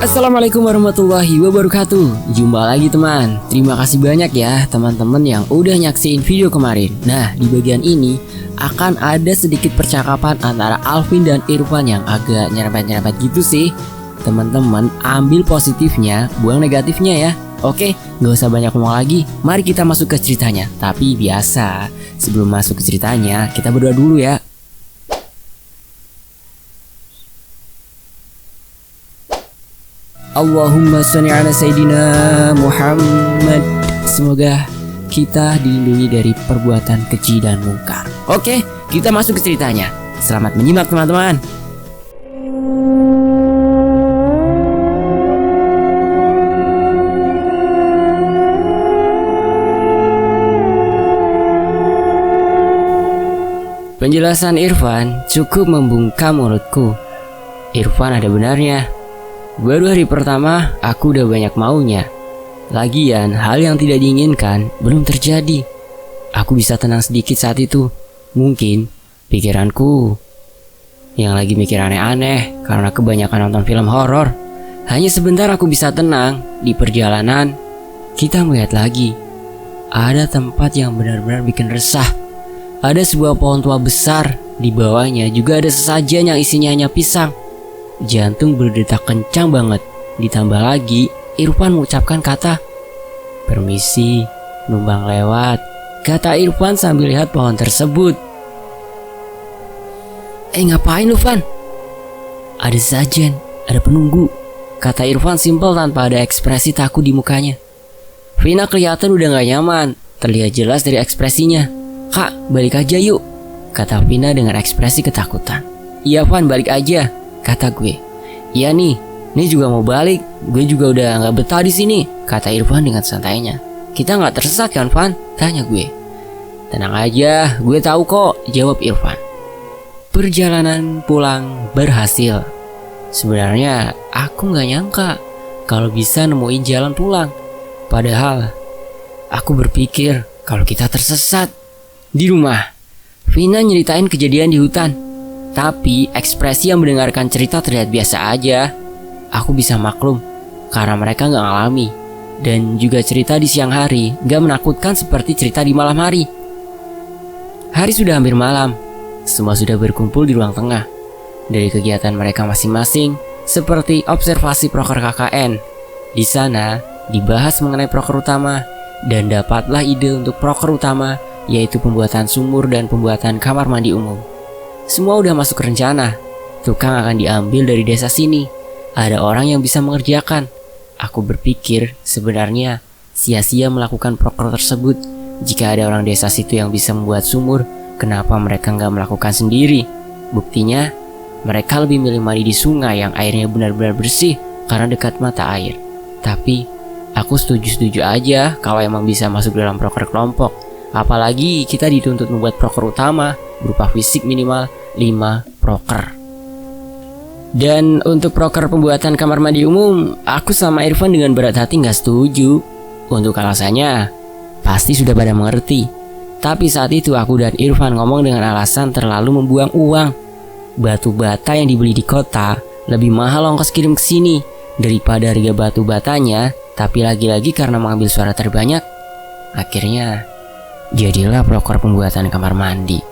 Assalamualaikum warahmatullahi wabarakatuh. Jumpa lagi teman. Terima kasih banyak ya teman-teman yang udah nyaksiin video kemarin. Nah, di bagian ini akan ada sedikit percakapan antara Alvin dan Irfan yang agak nyerempet-nyerempet gitu sih. Teman-teman ambil positifnya, buang negatifnya ya. Oke, gak usah banyak ngomong lagi. Mari kita masuk ke ceritanya. Tapi biasa, sebelum masuk ke ceritanya, kita berdoa dulu ya. Allahumma sholli ala Sayyidina Muhammad. Semoga kita dilindungi dari perbuatan keji dan mungkar. Oke, kita masuk ke ceritanya. Selamat menyimak teman-teman. Penjelasan Irfan cukup membungkam mulutku. Irfan ada benarnya. Baru hari pertama aku udah banyak maunya. Lagian hal yang tidak diinginkan belum terjadi. Aku bisa tenang sedikit saat itu. Mungkin pikiranku yang lagi mikir aneh-aneh karena kebanyakan nonton film horor. Hanya sebentar aku bisa tenang. Di perjalanan kita melihat lagi ada tempat yang benar-benar bikin resah. Ada sebuah pohon tua besar. Di bawahnya juga ada sesajen yang isinya hanya pisang. Jantung berdetak kencang banget. Ditambah lagi Irfan mengucapkan kata "Permisi, numpang lewat," kata Irfan sambil lihat pohon tersebut. Ngapain lu, Van? Ada sesajen, ada penunggu, kata Irfan simpel tanpa ada ekspresi takut di mukanya. Vina kelihatan udah gak nyaman. Terlihat jelas dari ekspresinya. "Kak, balik aja yuk," kata Vina dengan ekspresi ketakutan. "Iya Van, balik aja," kata gue. "Iya nih juga mau balik. Gue juga udah nggak betah di sini," kata Irfan dengan santainya. "Kita nggak tersesat kan, Van?" tanya gue. "Tenang aja, gue tahu kok," jawab Irfan. Perjalanan pulang berhasil. Sebenarnya aku nggak nyangka kalau bisa nemuin jalan pulang. Padahal aku berpikir kalau kita tersesat. Di rumah, Vina nyeritain kejadian di hutan. Tapi ekspresi yang mendengarkan cerita terlihat biasa aja. Aku bisa maklum karena mereka gak ngalami. Dan juga cerita di siang hari gak menakutkan seperti cerita di malam hari. Hari sudah hampir malam. Semua sudah berkumpul di ruang tengah. Dari kegiatan mereka masing-masing, seperti observasi proker KKN. Di sana dibahas mengenai proker utama. Dan dapatlah ide untuk proker utama, yaitu pembuatan sumur dan pembuatan kamar mandi umum. Semua udah masuk rencana. Tukang akan diambil dari desa sini. Ada orang yang bisa mengerjakan. Aku berpikir sebenarnya sia-sia melakukan proker tersebut. Jika ada orang desa situ yang bisa membuat sumur, kenapa mereka nggak melakukan sendiri? Buktinya mereka lebih milih mandi di sungai yang airnya benar-benar bersih karena dekat mata air. Tapi aku setuju-setuju aja kalau emang bisa masuk dalam proker kelompok. Apalagi kita dituntut membuat proker utama berupa fisik minimal 5 proker. Dan untuk proker pembuatan kamar mandi umum, aku sama Irfan dengan berat hati gak setuju. Untuk alasannya pasti sudah pada mengerti. Tapi saat itu aku dan Irfan ngomong dengan alasan terlalu membuang uang. Batu bata yang dibeli di kota lebih mahal ongkos kirim ke sini daripada harga batu batanya. Tapi lagi-lagi karena mengambil suara terbanyak, akhirnya jadilah proker pembuatan kamar mandi.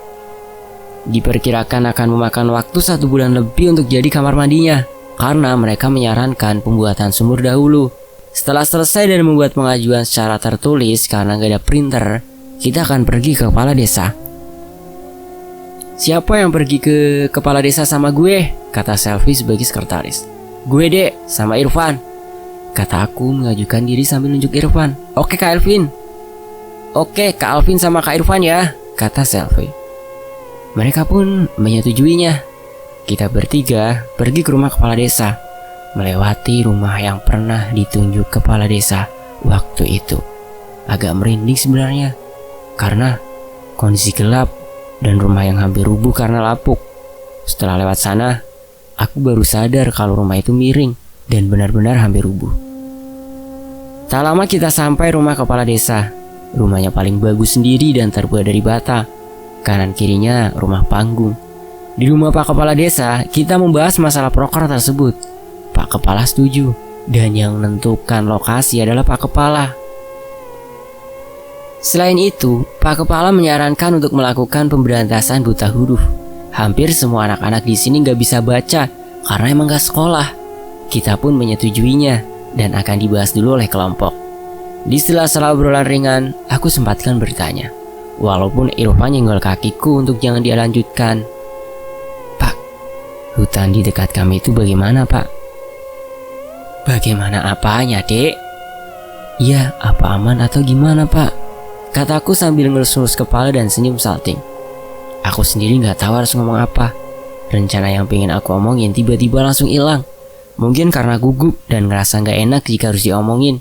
Diperkirakan akan memakan waktu 1 bulan lebih untuk jadi kamar mandinya, karena mereka menyarankan pembuatan sumur dahulu. Setelah selesai dan membuat pengajuan secara tertulis karena gak ada printer, kita akan pergi ke kepala desa. "Siapa yang pergi ke kepala desa sama gue?" kata Selvi sebagai sekretaris. "Gue dek, sama Irfan," kata aku mengajukan diri sambil nunjuk Irfan. "Oke Kak Alvin." "Oke, Kak Alvin sama Kak Irfan ya," kata Selvi. Mereka pun menyetujuinya. Kita bertiga pergi ke rumah kepala desa, melewati rumah yang pernah ditunjuk kepala desa waktu itu. Agak merinding sebenarnya, karena kondisi gelap dan rumah yang hampir rubuh karena lapuk. Setelah lewat sana, aku baru sadar kalau rumah itu miring dan benar-benar hampir rubuh. Tak lama kita sampai rumah kepala desa. Rumahnya paling bagus sendiri dan terbuat dari bata. Kanan kirinya rumah panggung. Di rumah Pak Kepala Desa, kita membahas masalah proker tersebut. Pak Kepala setuju Dan yang menentukan lokasi adalah Pak Kepala. Selain itu, Pak Kepala menyarankan untuk melakukan pemberantasan buta huruf. Hampir semua anak-anak di sini nggak bisa baca karena emang nggak sekolah. Kita pun menyetujuinya dan akan dibahas dulu oleh kelompok. Di sela-sela obrolan ringan, aku sempatkan bertanya. Walaupun Irfan nyenggol kakiku untuk jangan dia lanjutkan. Pak, hutan di dekat kami itu bagaimana, Pak? Bagaimana apanya, Dek? Iya, apa aman atau gimana, Pak? Kataku sambil ngelus-ngelus kepala dan senyum salting. Aku sendiri gak tahu harus ngomong apa. Rencana yang pengen aku omongin tiba-tiba langsung hilang. Mungkin karena gugup dan ngerasa gak enak jika harus diomongin.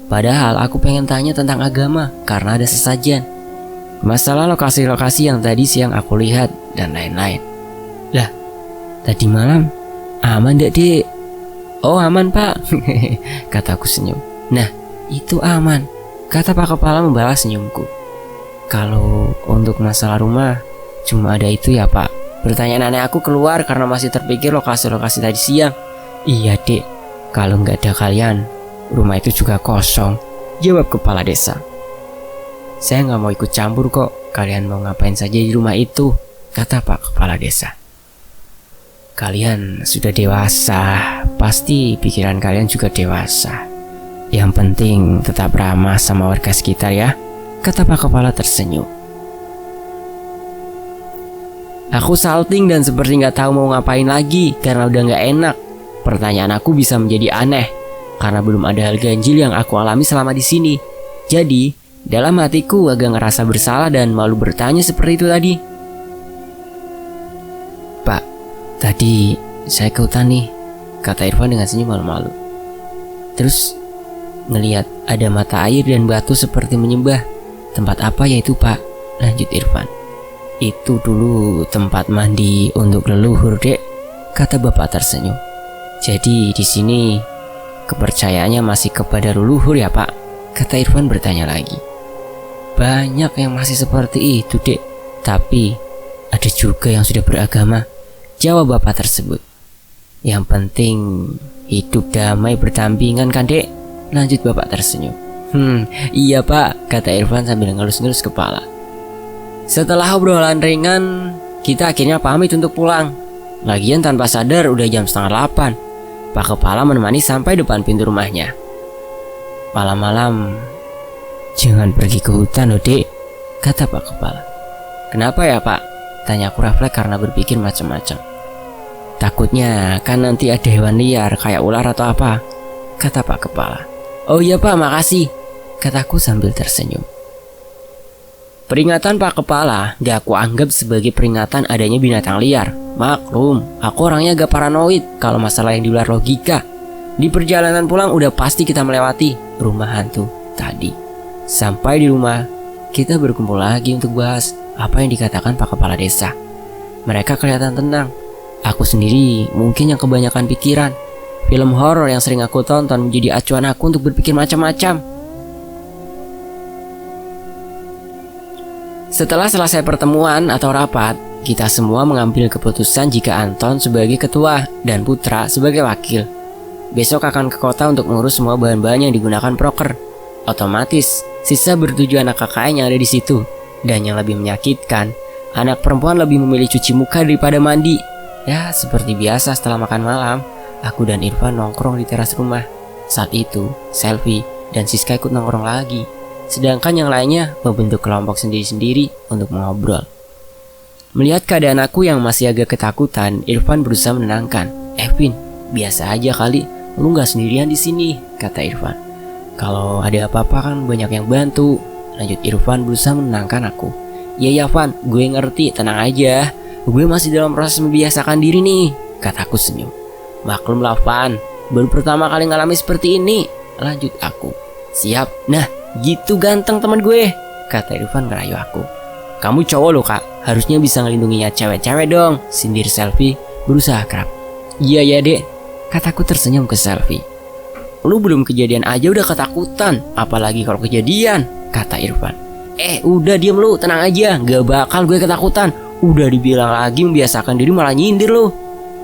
Padahal aku pengen tanya tentang agama karena ada sesajen. Masalah lokasi-lokasi yang tadi siang aku lihat dan lain-lain. Lah, tadi malam aman gak, Dek? Oh aman, Pak. Kataku senyum. Nah, itu aman, kata Pak Kepala membalas senyumku. Kalau untuk masalah rumah, cuma ada itu ya, Pak. Pertanyaan aneh aku keluar karena masih terpikir lokasi-lokasi tadi siang. Iya, Dek, kalau nggak ada kalian, rumah itu juga kosong, jawab kepala desa. Saya nggak mau ikut campur kok, kalian mau ngapain saja di rumah itu, kata Pak Kepala Desa. Kalian sudah dewasa, pasti pikiran kalian juga dewasa. Yang penting tetap ramah sama warga sekitar ya, kata Pak Kepala tersenyum. Aku salting dan seperti gak tahu mau ngapain lagi karena udah gak enak. Pertanyaan aku bisa menjadi aneh karena belum ada hal ganjil yang aku alami selama di sini. Jadi dalam hatiku agak ngerasa bersalah dan malu bertanya seperti itu tadi. Pak, tadi saya ke hutan nih, kata Irfan dengan senyum malu-malu. Terus ngelihat ada mata air dan batu seperti menyembah. Tempat apa ya itu, Pak? Lanjut Irfan. Itu dulu tempat mandi untuk leluhur, Dek, kata bapak tersenyum. Jadi di sini kepercayaannya masih kepada leluhur ya, Pak? Kata Irfan bertanya lagi. Banyak yang masih seperti itu, Dek. Tapi ada juga yang sudah beragama, jawab bapak tersebut. Yang penting hidup damai berdampingan kan, Dek? Lanjut bapak tersenyum. Iya, Pak, kata Irfan sambil ngelus-ngelus kepala. Setelah obrolan ringan, kita akhirnya pamit untuk pulang. Lagian tanpa sadar udah jam 7:30. Pak Kepala menemani sampai depan pintu rumahnya. Malam-malam jangan pergi ke hutan loh, Dek, kata Pak Kepala. Kenapa ya, Pak? Tanya aku refleks karena berpikir macam-macam. Takutnya kan nanti ada hewan liar kayak ular atau apa, kata Pak Kepala. Oh iya, Pak, makasih, kataku sambil tersenyum. Peringatan Pak Kepala gak aku anggap sebagai peringatan adanya binatang liar. Maklum, aku orangnya agak paranoid kalau masalah yang di luar logika. Di perjalanan pulang udah pasti kita melewati rumah hantu tadi. Sampai di rumah, kita berkumpul lagi untuk bahas apa yang dikatakan Pak Kepala Desa. Mereka kelihatan tenang. Aku sendiri mungkin yang kebanyakan pikiran. Film horor yang sering aku tonton menjadi acuan aku untuk berpikir macam-macam. Setelah selesai pertemuan atau rapat, kita semua mengambil keputusan jika Anton sebagai ketua dan Putra sebagai wakil. Besok akan ke kota untuk mengurus semua bahan-bahan yang digunakan proker. Otomatis, sisa bertujuh anak KKN yang ada di situ. Dan yang lebih menyakitkan, anak perempuan lebih memilih cuci muka daripada mandi. Ya, seperti biasa setelah makan malam, aku dan Irfan nongkrong di teras rumah. Saat itu, Selvi dan Siska ikut nongkrong lagi. Sedangkan yang lainnya membentuk kelompok sendiri-sendiri untuk mengobrol. Melihat keadaan aku yang masih agak ketakutan, Irfan berusaha menenangkan. Vin, biasa aja kali, lu gak sendirian di sini, kata Irfan. Kalau ada apa-apa kan banyak yang bantu, lanjut Irfan berusaha menenangkan aku. Ya Van, gue ngerti, tenang aja. Gue masih dalam proses membiasakan diri nih, kataku senyum. Maklum lah Van, baru pertama kali ngalami seperti ini, lanjut aku. Siap, nah gitu ganteng teman gue, kata Irfan ngerayu aku. Kamu cowok loh kak, harusnya bisa ngelindunginya cewek-cewek dong, sindir Selvi berusaha akrab. Iya ya dek, kataku tersenyum ke Selvi. Lu belum kejadian aja udah ketakutan, apalagi kalau kejadian, kata Irfan. Udah diem lu, tenang aja, gak bakal gue ketakutan. Udah dibilang lagi membiasakan diri malah nyindir lu,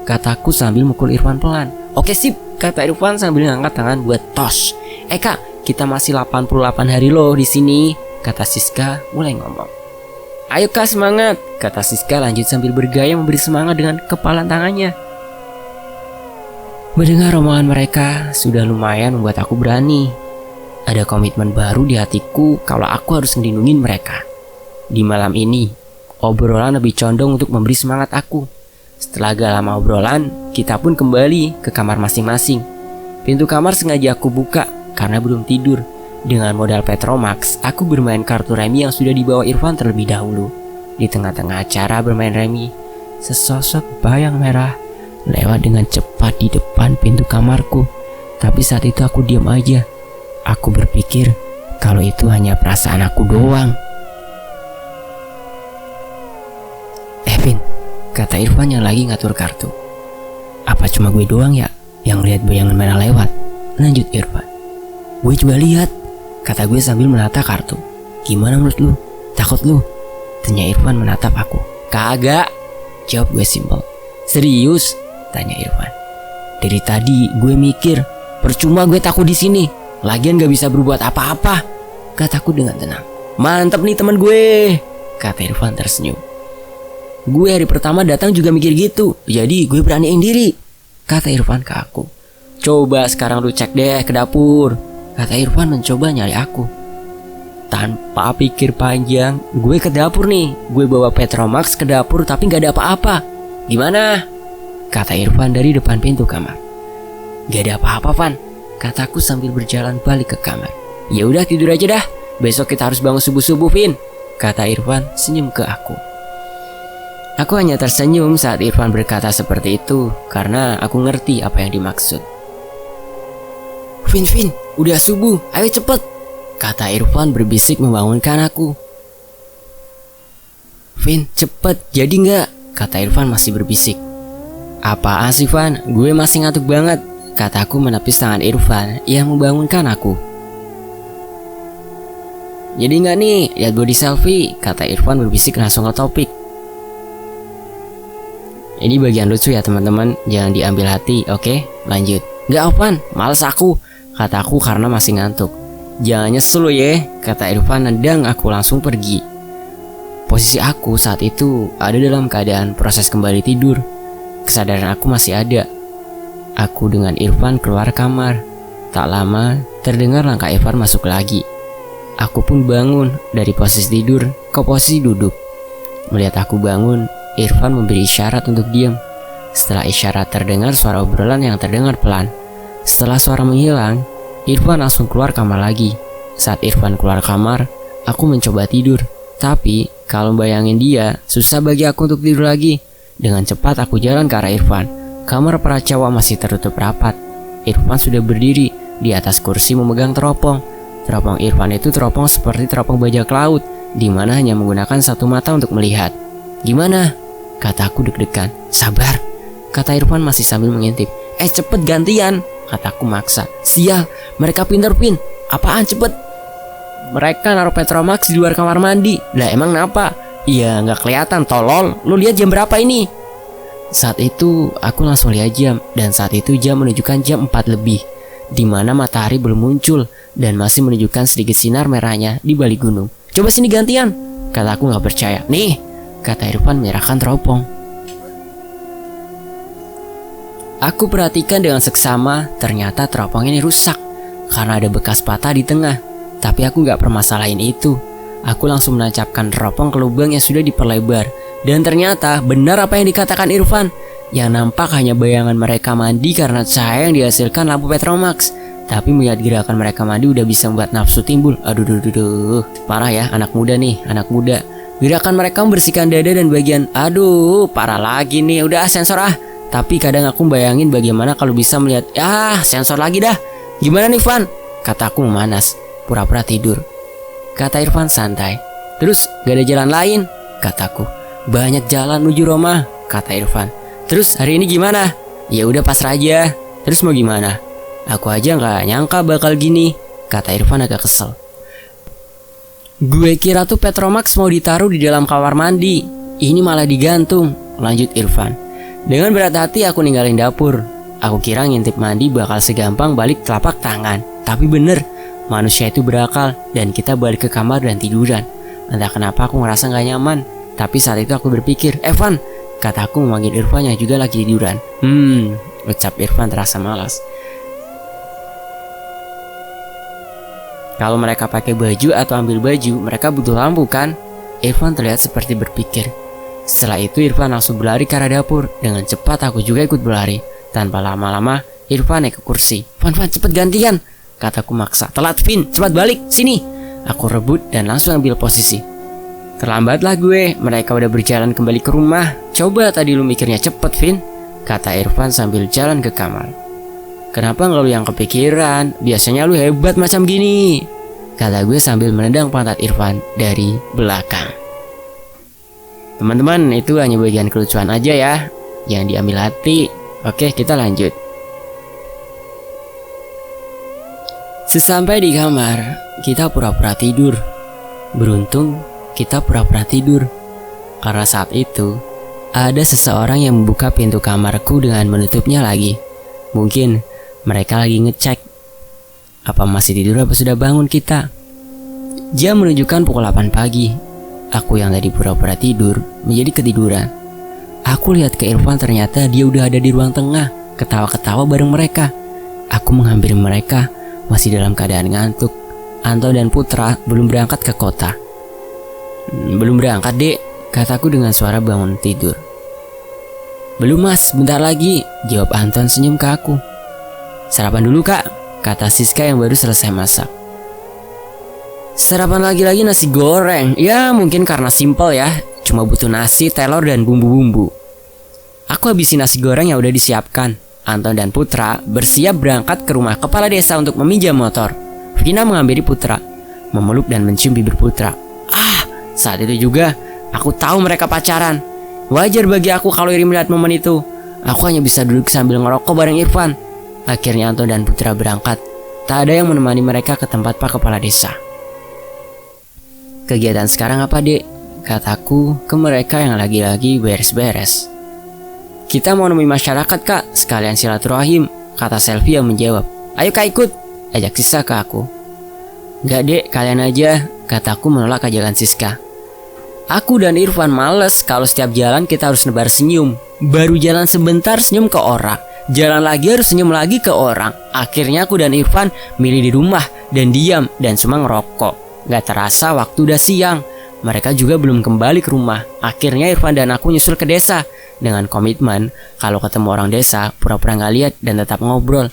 kataku sambil mukul Irfan pelan. Oke sip, kata Irfan sambil ngangkat tangan buat tos. Kak, kita masih 88 hari loh di sini, kata Siska mulai ngomong. Ayo Kak, semangat, kata Siska lanjut sambil bergaya memberi semangat dengan kepalan tangannya. Mendengar omongan mereka sudah lumayan membuat aku berani. Ada komitmen baru di hatiku kalau aku harus ngelindungin mereka. Di malam ini, obrolan lebih condong untuk memberi semangat aku. Setelah gak lama obrolan, kita pun kembali ke kamar masing-masing. Pintu kamar sengaja aku buka karena belum tidur. Dengan modal Petromax, aku bermain kartu remi yang sudah dibawa Irfan terlebih dahulu. Di tengah-tengah acara bermain remi, sesosok bayang merah lewat dengan cepat di depan pintu kamarku. Tapi saat itu aku diam aja. Aku berpikir kalau itu hanya perasaan aku doang. Vin, kata Irfan yang lagi ngatur kartu. Apa cuma gue doang ya yang lihat bayangan merah lewat? Lanjut Irfan. Gue juga lihat, kata gue sambil menata kartu. Gimana menurut lu? Takut lu? Tanya Irfan menatap aku. Kagak, jawab gue simpel. Serius? Tanya Irfan. Dari tadi gue mikir, percuma gue takut di sini. Lagian gak bisa berbuat apa-apa, kataku dengan tenang. Mantap nih teman gue, kata Irfan tersenyum. Gue hari pertama datang juga mikir gitu, jadi gue beraniin diri, kata Irfan ke aku. Coba sekarang lu cek deh ke dapur, kata Irfan mencoba nyari aku. Tanpa pikir panjang, gue ke dapur nih. Gue bawa Petromax ke dapur tapi gak ada apa-apa. Gimana? Kata Irfan dari depan pintu kamar. Gak ada apa-apa, Van, kataku sambil berjalan balik ke kamar. Ya udah tidur aja dah, besok kita harus bangun subuh-subuh, Vin, kata Irfan senyum ke aku. Aku hanya tersenyum saat Irfan berkata seperti itu karena aku ngerti apa yang dimaksud. Vin, udah subuh, ayo cepet, kata Irfan berbisik membangunkan aku. Vin, cepet, jadi nggak? Kata Irfan masih berbisik. Apaan sih, Van? Gue masih ngantuk banget, kataku menepis tangan Irfan yang membangunkan aku. Jadi nggak nih, lihat body selfie, kata Irfan berbisik langsung ke topik. Ini bagian lucu ya teman-teman, jangan diambil hati, oke? Lanjut. Nggak, Van, males aku, kataku karena masih ngantuk. Jangan nyesel lo ya, kata Irfan dan aku langsung pergi. Posisi aku saat itu ada dalam keadaan proses kembali tidur. Kesadaran aku masih ada. Aku dengan Irfan keluar kamar. Tak lama terdengar langkah Irfan masuk lagi. Aku pun bangun dari posisi tidur ke posisi duduk. Melihat aku bangun, Irfan memberi isyarat untuk diam. Setelah isyarat terdengar suara obrolan yang terdengar pelan. Setelah suara menghilang, Irfan langsung keluar kamar lagi. Saat Irfan keluar kamar, aku mencoba tidur. Tapi kalau bayangin dia, susah bagi aku untuk tidur lagi. Dengan cepat aku jalan ke arah Irfan. Kamar para cowok masih tertutup rapat. Irfan sudah berdiri di atas kursi memegang teropong. Teropong Irfan itu teropong seperti teropong bajak laut, di mana hanya menggunakan satu mata untuk melihat. Gimana? Kataku deg-degan. Sabar, kata Irfan masih sambil mengintip. Cepet gantian, kataku maksa. Sial, mereka pintar, Pin. Apaan cepet? Mereka naruh Petromax di luar kamar mandi. Lah emang kenapa? Iya nggak kelihatan, tolol. Lu lihat jam berapa ini? Saat itu aku langsung lihat jam, dan saat itu jam menunjukkan jam 4 lebih, di mana matahari belum muncul dan masih menunjukkan sedikit sinar merahnya di balik gunung. Coba sini gantian, kataku nggak percaya. Nih, kata Irfan menyerahkan teropong. Aku perhatikan dengan seksama, ternyata teropong ini rusak karena ada bekas patah di tengah. Tapi aku gak permasalahin itu. Aku langsung menancapkan teropong ke lubang yang sudah diperlebar. Dan ternyata benar apa yang dikatakan Irfan. Yang nampak hanya bayangan mereka mandi karena cahaya yang dihasilkan lampu Petromax. Tapi melihat gerakan mereka mandi udah bisa membuat nafsu timbul. Aduh. Parah ya, anak muda nih, anak muda. Gerakan mereka membersihkan dada dan bagian. Aduh, parah lagi nih. Udah sensor ah. Tapi kadang aku bayangin bagaimana kalau bisa melihat. Sensor lagi dah. Gimana nih, Van? Kataku memanas. Pura-pura tidur, kata Irfan santai. Terus gak ada jalan lain, kataku. Banyak jalan menuju Roma, kata Irfan. Terus hari ini gimana? Ya udah pasrah aja. Terus mau gimana? Aku aja gak nyangka bakal gini, kata Irfan agak kesel. Gue kira tuh Petromax mau ditaruh di dalam kamar mandi. Ini malah digantung, lanjut Irfan. Dengan berat hati aku ninggalin dapur. Aku kira ngintip mandi bakal segampang balik telapak tangan. Tapi bener, manusia itu berakal dan kita balik ke kamar dan tiduran. Entah kenapa aku ngerasa gak nyaman. Tapi saat itu aku berpikir, Evan, kataku memanggil Irfan yang juga lagi tiduran. Ucap Irfan terasa malas. Kalau mereka pakai baju atau ambil baju, mereka butuh lampu kan? Irfan terlihat seperti berpikir. Setelah itu Irfan langsung berlari ke arah dapur. Dengan cepat aku juga ikut berlari. Tanpa lama-lama Irfan naik ke kursi. Van, cepet gantian, kataku maksa. Telat Vin, cepat balik, sini. Aku rebut dan langsung ambil posisi. Terlambatlah gue, mereka udah berjalan kembali ke rumah. Coba tadi lu mikirnya cepet Vin, kata Irfan sambil jalan ke kamar. Kenapa gak lu yang kepikiran? Biasanya lu hebat macam gini, kata gue sambil menendang pantat Irfan dari belakang. Teman-teman, itu hanya bagian kelucuan aja ya, yang diambil hati. Oke, kita lanjut. Sesampai di kamar, kita pura-pura tidur. Beruntung kita pura-pura tidur, karena saat itu ada seseorang yang membuka pintu kamarku dengan menutupnya lagi. Mungkin mereka lagi ngecek apa masih tidur apa sudah bangun kita. Jam menunjukkan pukul 8 pagi. Aku yang tadi pura-pura tidur menjadi ketiduran. Aku lihat ke Irfan, ternyata dia udah ada di ruang tengah, ketawa-ketawa bareng mereka. Aku menghampiri mereka, masih dalam keadaan ngantuk. Anto dan Putra belum berangkat ke kota. Belum berangkat dek, kataku dengan suara bangun tidur. Belum mas, bentar lagi, jawab Anton senyum ke aku. Sarapan dulu kak, kata Siska yang baru selesai masak. Sarapan lagi-lagi nasi goreng. Ya mungkin karena simpel ya, cuma butuh nasi, telur dan bumbu-bumbu. Aku habisin nasi goreng yang udah disiapkan. Anton dan Putra bersiap berangkat ke rumah kepala desa untuk meminjam motor. Vina menghampiri Putra, memeluk dan mencium bibir Putra. Saat itu juga aku tahu mereka pacaran. Wajar bagi aku kalau iri melihat momen itu. Aku hanya bisa duduk sambil ngerokok bareng Irfan. Akhirnya Anton dan Putra berangkat. Tak ada yang menemani mereka ke tempat Pak Kepala Desa. Kegiatan sekarang apa dek? Kataku ke mereka yang lagi-lagi beres-beres. Kita mau nemui masyarakat kak, sekalian silaturahim, kata Selvi yang menjawab. Ayo kak ikut, ajak Siska ke aku. Gak dek, kalian aja, kataku menolak ajakan Siska. Aku dan Irfan males kalau setiap jalan kita harus nebar senyum. Baru jalan sebentar senyum ke orang, jalan lagi harus senyum lagi ke orang. Akhirnya aku dan Irfan milih di rumah dan diam dan cuma ngerokok. Gak terasa waktu udah siang. Mereka juga belum kembali ke rumah. Akhirnya Irfan dan aku nyusul ke desa dengan komitmen kalau ketemu orang desa pura-pura gak lihat dan tetap ngobrol.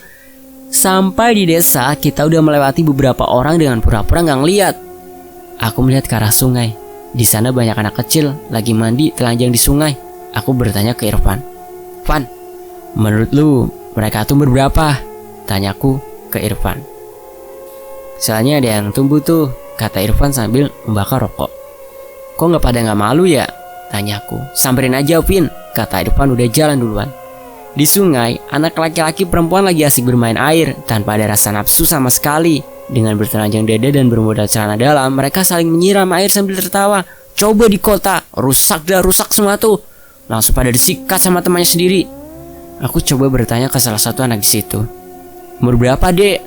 Sampai di desa kita udah melewati beberapa orang dengan pura-pura gak ngeliat. Aku melihat ke arah sungai. Di sana banyak anak kecil lagi mandi telanjang di sungai. Aku bertanya ke Irfan. Van, menurut lu mereka tumbuh berapa? Tanyaku ke Irfan. Soalnya ada yang tumbuh tuh, kata Irfan sambil membakar rokok. Kok gak malu ya? Tanyaku. Samperin aja Vin, kata Irfan udah jalan duluan. Di sungai, anak laki-laki perempuan lagi asik bermain air tanpa ada rasa nafsu sama sekali. Dengan bertelanjang dada dan bermodal celana dalam, mereka saling menyiram air sambil tertawa. Coba di kota, rusak semua tuh. Langsung pada disikat sama temannya sendiri. Aku coba bertanya ke salah satu anak di situ. Umur berapa dek?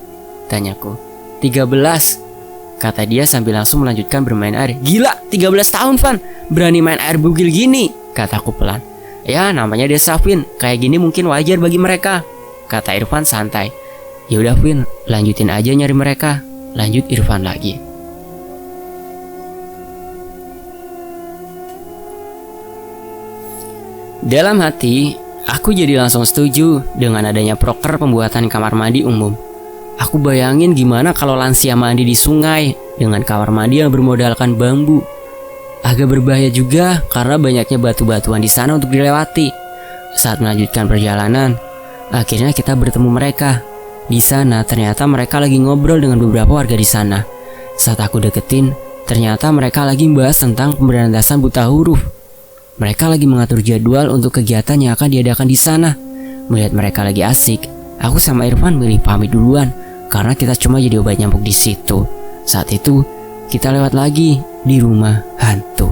Tanyaku. 13, kata dia sambil langsung melanjutkan bermain air. Gila, 13 tahun Van, berani main air bugil gini, kataku pelan. Ya namanya desa Vin, kayak gini mungkin wajar bagi mereka, kata Irfan santai. Yaudah Vin, lanjutin aja nyari mereka, lanjut Irfan lagi. Dalam hati, aku jadi langsung setuju dengan adanya proker pembuatan kamar mandi umum. Aku bayangin gimana kalau lansia mandi di sungai dengan kamar mandi yang bermodalkan bambu. Agak berbahaya juga karena banyaknya batu-batuan di sana untuk dilewati. Saat melanjutkan perjalanan, akhirnya kita bertemu mereka. Di sana ternyata mereka lagi ngobrol dengan beberapa warga di sana. Saat aku deketin, ternyata mereka lagi membahas tentang pemberantasan buta huruf. Mereka lagi mengatur jadwal untuk kegiatan yang akan diadakan di sana. Melihat mereka lagi asik, aku sama Irfan milih pamit duluan karena kita cuma jadi obat nyamuk di situ. Saat itu kita lewat lagi di rumah hantu.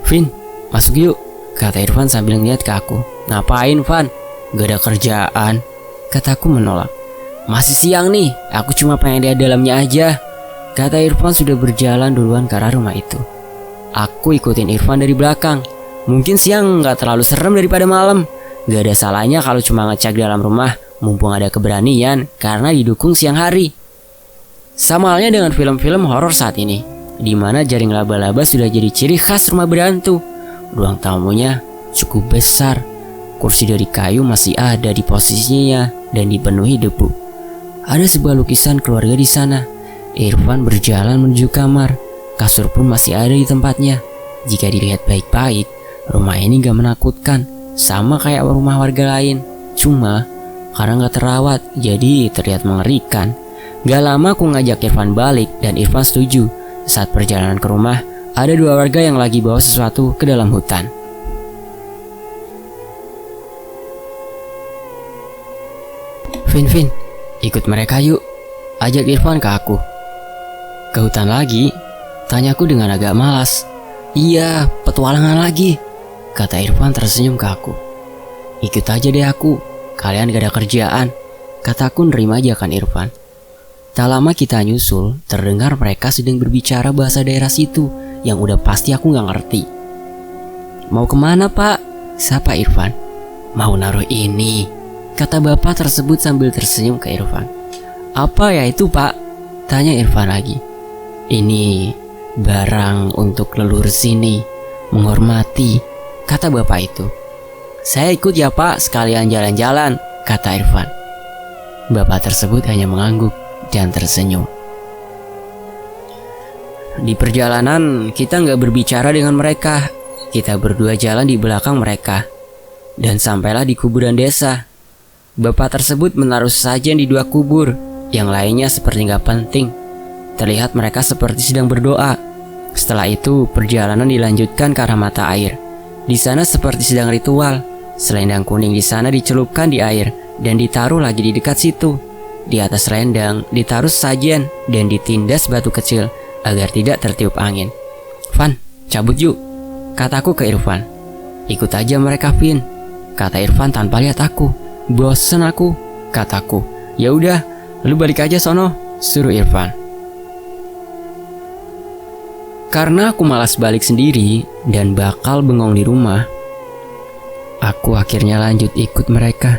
Vin, masuk yuk, kata Irfan sambil ngeliat ke aku. Ngapain, Van? Gak ada kerjaan, kataku menolak. Masih siang nih, aku cuma pengen lihat dalamnya aja, kata Irfan sudah berjalan duluan ke arah rumah itu. Aku ikutin Irfan dari belakang. Mungkin siang gak terlalu serem daripada malam. Gak ada salahnya kalau cuma ngecek dalam rumah, mumpung ada keberanian karena didukung siang hari. Sama halnya dengan film-film horor saat ini, di mana jaring laba-laba sudah jadi ciri khas rumah berhantu. Ruang tamunya cukup besar. Kursi dari kayu masih ada di posisinya dan dipenuhi debu. Ada sebuah lukisan keluarga di sana. Irfan berjalan menuju kamar. Kasur pun masih ada di tempatnya. Jika dilihat baik-baik, rumah ini gak menakutkan, sama kayak rumah warga lain. Cuma karena gak terawat, jadi terlihat mengerikan. Gak lama aku ngajak Irfan balik dan Irfan setuju. Saat perjalanan ke rumah, ada dua warga yang lagi bawa sesuatu ke dalam hutan. Vin, ikut mereka yuk, ajak Irfan ke aku. Ke hutan lagi? Tanyaku dengan agak malas. Iya, petualangan lagi, kata Irfan tersenyum ke aku. Ikut aja deh aku, kalian gak ada kerjaan, kataku nerima ajakan Irfan. Tak lama kita nyusul, terdengar mereka sedang berbicara bahasa daerah situ yang udah pasti aku gak ngerti. Mau kemana, Pak? Sapa Irfan. Mau naruh ini, kata bapak tersebut sambil tersenyum ke Irfan. Apa ya itu, Pak? Tanya Irfan lagi. Ini barang untuk leluhur sini, menghormati, kata bapak itu. Saya ikut ya, Pak, sekalian jalan-jalan, kata Irfan. Bapak tersebut hanya mengangguk dan tersenyum. Di perjalanan kita nggak berbicara dengan mereka. Kita berdua jalan di belakang mereka dan sampailah di kuburan desa. Bapak tersebut menaruh sajian di dua kubur, yang lainnya seperti nggak penting. Terlihat mereka seperti sedang berdoa. Setelah itu perjalanan dilanjutkan ke arah mata air. Di sana seperti sedang ritual. Selendang kuning di sana dicelupkan di air dan ditaruh lagi di dekat situ. Di atas selendang ditaruh sajian dan ditindas batu kecil agar tidak tertiup angin. Van, cabut yuk, kataku ke Irfan. Ikut aja mereka, Vin, kata Irfan tanpa lihat aku. Bosen aku, kataku. Ya udah, lu balik aja sono, suruh Irfan. Karena aku malas balik sendiri dan bakal bengong di rumah, aku akhirnya lanjut ikut mereka.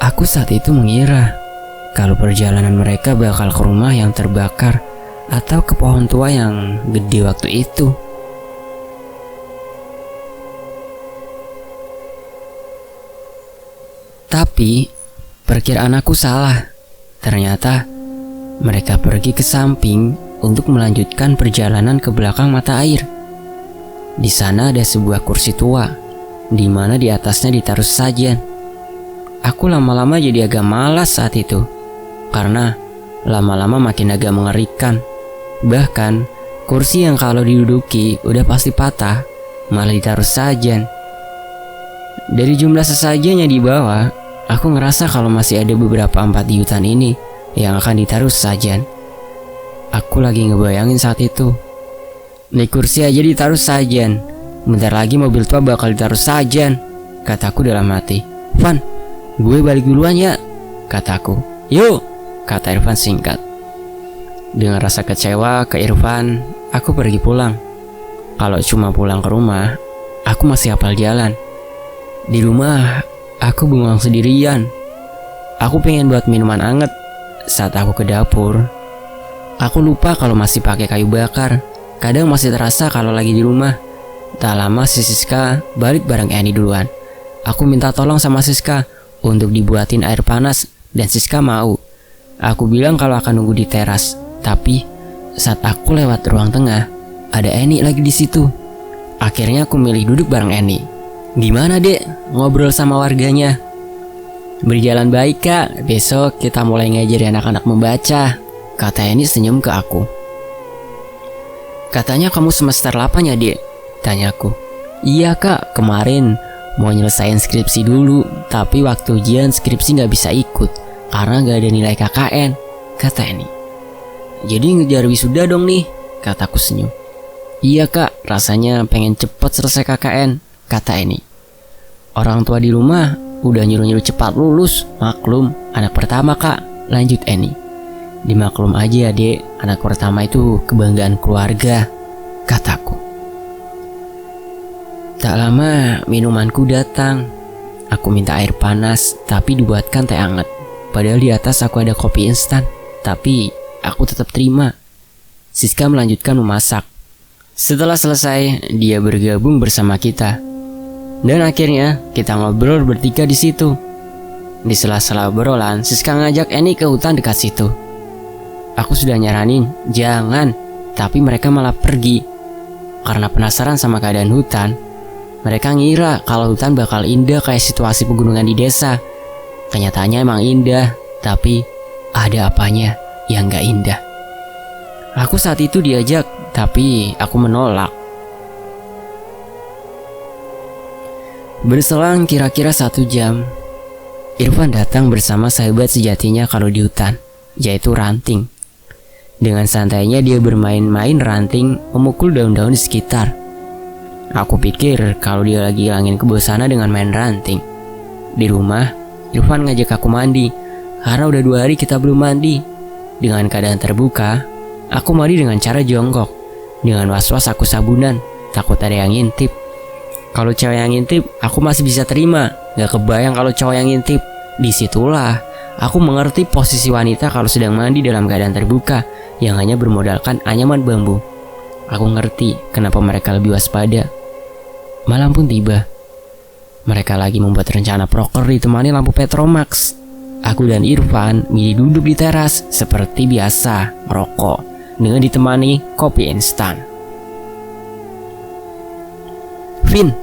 Aku saat itu mengira kalau perjalanan mereka bakal ke rumah yang terbakar atau ke pohon tua yang gede waktu itu. Tapi perkiraan aku salah. Ternyata mereka pergi ke samping untuk melanjutkan perjalanan ke belakang mata air. Di sana ada sebuah kursi tua, di mana di atasnya ditaruh sajian. Aku lama-lama jadi agak malas saat itu, karena lama-lama makin agak mengerikan. Bahkan kursi yang kalau diduduki udah pasti patah, malah ditaruh sajian. Dari jumlah sesajen yang dibawa, aku ngerasa kalau masih ada beberapa empat di hutan ini yang akan ditaruh sajian. Aku lagi ngebayangin saat itu, di kursi aja ditaruh sajian, bentar lagi mobil tua bakal ditaruh sajian, kataku dalam hati. Van, gue balik duluan ya, kataku. Yuk, kata Irfan singkat. Dengan rasa kecewa ke Irfan, aku pergi pulang. Kalau cuma pulang ke rumah, aku masih hafal jalan. Di rumah, aku bengong sendirian. Aku pengen buat minuman anget. Saat aku ke dapur, aku lupa kalau masih pakai kayu bakar. Kadang masih terasa kalau lagi di rumah. Tak lama si Siska balik bareng Annie duluan. Aku minta tolong sama Siska untuk dibuatin air panas dan Siska mau. Aku bilang kalau akan nunggu di teras. Tapi saat aku lewat ruang tengah, ada Annie lagi di situ. Akhirnya aku milih duduk bareng Annie. Gimana, Dek? Ngobrol sama warganya? Berjalan baik, Kak. Besok kita mulai ngajari anak-anak membaca, kata Annie senyum ke aku. Katanya kamu semester 8 ya, Dek? Tanyaku. Iya, Kak. Kemarin mau nyelesain skripsi dulu, tapi waktu ujian skripsi gak bisa ikut karena gak ada nilai KKN, kata Annie. Jadi ngejar wisuda dong nih, kataku senyum. Iya, Kak. Rasanya pengen cepet selesai KKN, kata Eni. Orang tua di rumah udah nyuruh-nyuruh cepat lulus. Maklum, anak pertama kak, lanjut Eni. Dimaklum aja ya dek, anak pertama itu kebanggaan keluarga, kataku. Tak lama minumanku datang. Aku minta air panas tapi dibuatkan teh hangat. Padahal di atas aku ada kopi instan, tapi aku tetap terima. Siska melanjutkan memasak. Setelah selesai, dia bergabung bersama kita. Dan akhirnya kita ngobrol bertiga di situ. Di sela-sela obrolan, Siska ngajak Eni ke hutan dekat situ. Aku sudah nyaranin, jangan, tapi mereka malah pergi. Karena penasaran sama keadaan hutan, mereka ngira kalau hutan bakal indah kayak situasi pegunungan di desa. Kenyataannya emang indah, tapi ada apanya yang gak indah. Aku saat itu diajak, tapi aku menolak. Berselang kira-kira 1 jam, Irfan datang bersama sahabat sejatinya kalau di hutan, yaitu ranting. Dengan santainya dia bermain-main ranting, memukul daun-daun di sekitar. Aku pikir kalau dia lagi hilangin kebosanan dengan main ranting. Di rumah, Irfan ngajak aku mandi, karena udah 2 hari kita belum mandi. Dengan keadaan terbuka, aku mandi dengan cara jongkok. Dengan was-was aku sabunan, takut ada yang ngintip. Kalau cewek yang ngintip, aku masih bisa terima. Gak kebayang kalau cowok yang ngintip. Disitulah aku mengerti posisi wanita kalau sedang mandi dalam keadaan terbuka yang hanya bermodalkan anyaman bambu. Aku ngerti kenapa mereka lebih waspada. Malam pun tiba. Mereka lagi membuat rencana proker ditemani lampu Petromax. Aku dan Irfan milih duduk di teras seperti biasa, merokok dengan ditemani kopi instan. Vin,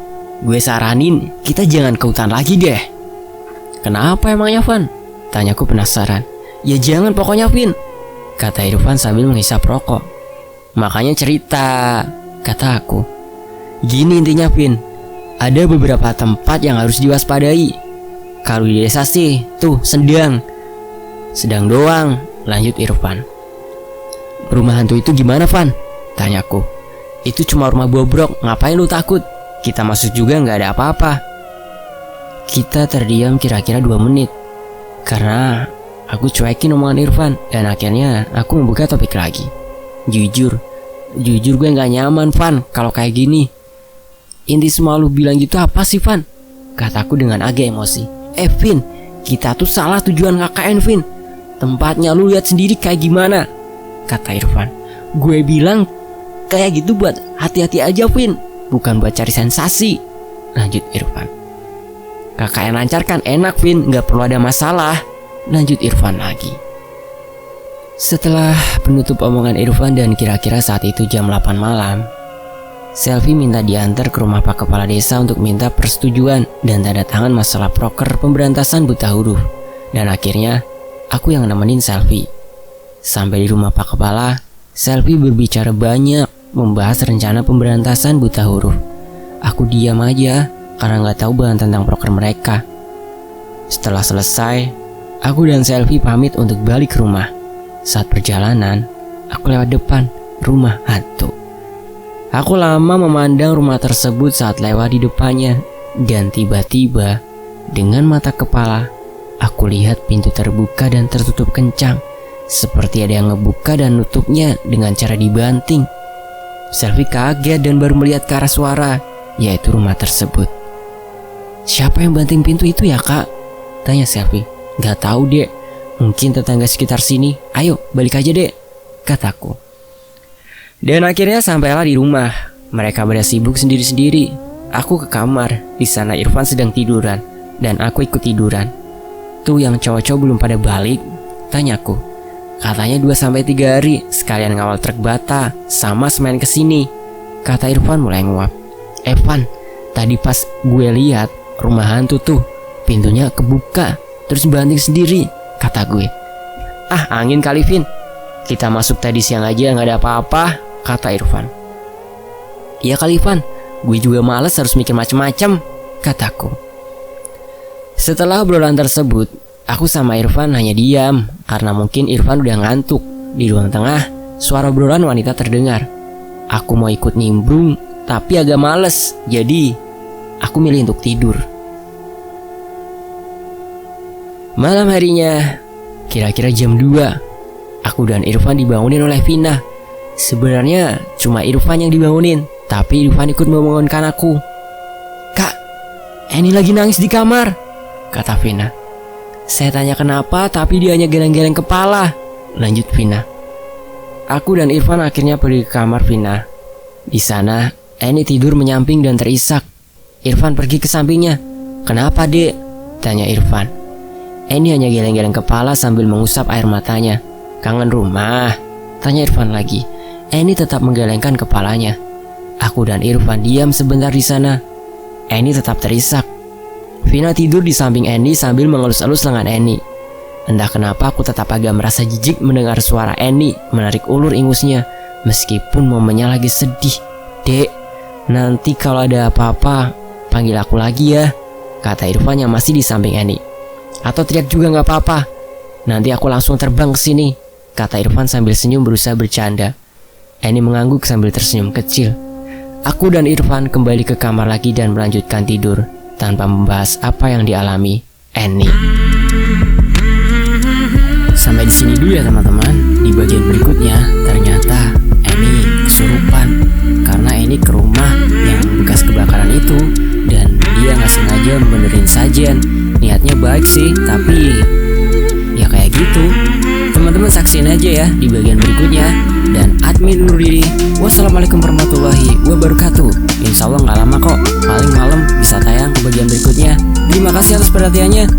gue saranin kita jangan ke hutan lagi deh. Kenapa emangnya Van? Tanyaku penasaran. Ya jangan pokoknya Vin, kata Irfan sambil menghisap rokok. Makanya cerita, kata aku. Gini intinya Vin, ada beberapa tempat yang harus diwaspadai. Kalau di desa sih, tuh sedang doang, lanjut Irfan. Rumah hantu itu gimana Van? Tanyaku. Itu cuma rumah bobrok, ngapain lu takut? Kita masuk juga gak ada apa-apa. Kita terdiam kira-kira 2 menit. Karena aku cuekin omongan Irfan. Dan akhirnya aku membuka topik lagi. Jujur gue gak nyaman Van kalau kayak gini. Inti semua lu bilang gitu apa sih Van? Kataku dengan agak emosi. Vin, kita tuh salah tujuan KKN Vin. Tempatnya lu lihat sendiri kayak gimana, kata Irfan. Gue bilang kayak gitu buat hati-hati aja Vin, bukan buat cari sensasi, lanjut Irfan. KKN lancar kan enak Vin, gak perlu ada masalah, lanjut Irfan lagi. Setelah penutup omongan Irfan dan kira-kira saat itu jam 8 malam, Selvi minta diantar ke rumah Pak Kepala Desa untuk minta persetujuan dan tanda tangan masalah proker pemberantasan buta huruf. Dan akhirnya aku yang nemenin Selvi. Sampai di rumah Pak Kepala, Selvi berbicara banyak membahas rencana pemberantasan buta huruf. Aku diam aja karena gak tahu bahan tentang proker mereka. Setelah selesai, aku dan Selvi pamit untuk balik ke rumah. Saat perjalanan, aku lewat depan rumah hantu. Aku lama memandang rumah tersebut saat lewat di depannya. Dan tiba-tiba, dengan mata kepala, aku lihat pintu terbuka dan tertutup kencang. Seperti ada yang ngebuka dan nutupnya dengan cara dibanting. Selvi kaget dan baru melihat ke arah suara, yaitu rumah tersebut. Siapa yang banting pintu itu ya kak? Tanya Selvi. Gak tahu dek, mungkin tetangga sekitar sini. Ayo balik aja dek, kataku. Dan akhirnya sampailah di rumah. Mereka pada sibuk sendiri-sendiri. Aku ke kamar. Di sana Irfan sedang tiduran dan aku ikut tiduran. Tuh yang cowok-cowok belum pada balik, tanyaku. Katanya 2-3 hari sekalian ngawal truk bata sama semen kesini, kata Irfan mulai nguap. Evan, tadi pas gue lihat rumah hantu tuh pintunya kebuka terus banting sendiri, kata gue. Ah angin kali Vin, kita masuk tadi siang aja gak ada apa-apa, kata Irfan. Iya kali Van, gue juga males harus mikir macem-macem, kataku. Setelah obrolan tersebut, aku sama Irfan hanya diam karena mungkin Irfan udah ngantuk. Di ruang tengah, suara obrolan wanita terdengar. Aku mau ikut nimbrung, tapi agak males. Jadi, aku milih untuk tidur. Malam harinya, kira-kira jam 2, aku dan Irfan dibangunin oleh Vina. Sebenarnya cuma Irfan yang dibangunin, tapi Irfan ikut membangunkan aku. "Kak, Eni lagi nangis di kamar," kata Vina. Saya tanya kenapa, tapi dia hanya geleng-geleng kepala, lanjut Vina. Aku dan Irfan akhirnya pergi ke kamar Vina. Di sana, Eni tidur menyamping dan terisak. Irfan pergi ke sampingnya. "Kenapa, Dek?" tanya Irfan. Eni hanya geleng-geleng kepala sambil mengusap air matanya. "Kangen rumah?" tanya Irfan lagi. Eni tetap menggelengkan kepalanya. Aku dan Irfan diam sebentar di sana. Eni tetap terisak. Vina tidur di samping Eni sambil mengelus-elus lengan Eni. Entah kenapa aku tetap agak merasa jijik mendengar suara Eni menarik ulur ingusnya, meskipun momennya lagi sedih. "Dek, nanti kalau ada apa-apa, panggil aku lagi ya," kata Irfan yang masih di samping Eni. "Atau teriak juga gak apa-apa. Nanti aku langsung terbang ke sini," kata Irfan sambil senyum berusaha bercanda. Eni mengangguk sambil tersenyum kecil. Aku dan Irfan kembali ke kamar lagi dan melanjutkan tidur tanpa membahas apa yang dialami Eni. Sampai di sini dulu ya teman-teman. Di bagian berikutnya ternyata Eni kesurupan karena Eni ke rumah yang bekas kebakaran itu dan dia nggak sengaja benerin sajian. Niatnya baik sih, tapi ya kayak gitu. Teman-teman saksiin aja ya di bagian berikutnya. Dan admin undur diri. Wassalamualaikum warahmatullahi wabarakatuh. Insya Allah nggak lama kok, paling malam bisa tayang ke bagian berikutnya. Terima kasih atas perhatiannya.